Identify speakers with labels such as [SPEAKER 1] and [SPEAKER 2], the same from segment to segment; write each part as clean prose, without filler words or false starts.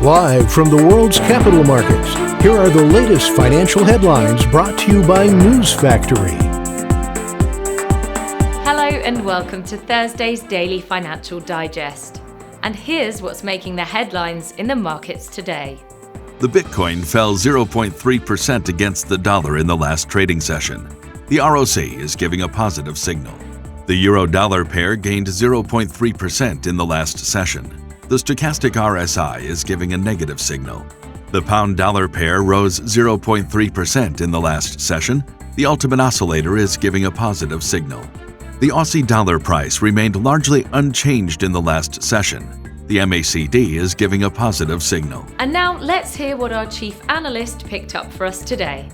[SPEAKER 1] Live from the world's capital markets, here are the latest financial headlines brought to you by News Factory.
[SPEAKER 2] Hello and welcome to Thursday's Daily Financial Digest. And here's what's making the headlines in the markets today.
[SPEAKER 3] The Bitcoin fell 0.3% against the dollar in the last trading session. The ROC is giving a positive signal. The euro-dollar pair gained 0.3% in the last session. The stochastic RSI is giving a negative signal. The pound-dollar pair rose 0.3% in the last session. The ultimate oscillator is giving a positive signal. The Aussie dollar price remained largely unchanged in the last session. The MACD is giving a positive signal.
[SPEAKER 2] And now let's hear what our chief analyst picked up for us today.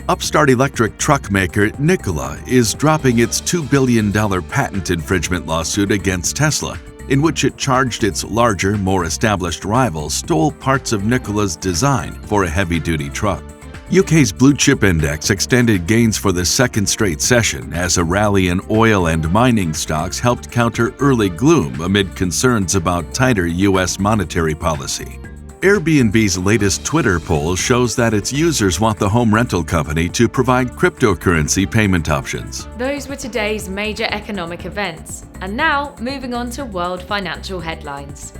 [SPEAKER 3] Upstart electric truck maker Nikola is dropping its $2 billion patent infringement lawsuit against Tesla, in which it charged its larger, more established rival stole parts of Nikola's design for a heavy-duty truck. UK's blue chip index extended gains for the second straight session as a rally in oil and mining stocks helped counter early gloom amid concerns about tighter US monetary policy. Airbnb's latest Twitter poll shows that its users want the home rental company to provide cryptocurrency payment options.
[SPEAKER 2] Those were today's major economic events. And now, moving on to world financial headlines.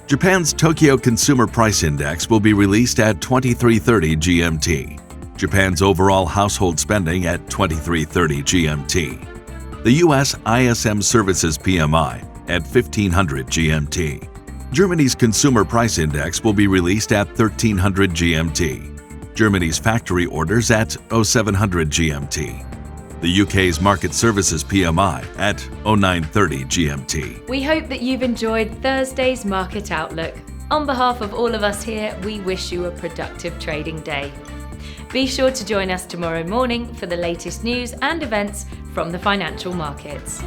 [SPEAKER 3] Japan's Tokyo Consumer Price Index will be released at 23:30 GMT. Japan's overall household spending at 23:30 GMT. The US ISM Services PMI at 1500 GMT. Germany's Consumer Price Index will be released at 1300 GMT. Germany's factory orders at 0700 GMT. The UK's Market Services PMI at 0930 GMT.
[SPEAKER 2] We hope that you've enjoyed Thursday's Market Outlook. On behalf of all of us here, we wish you a productive trading day. Be sure to join us tomorrow morning for the latest news and events from the financial markets.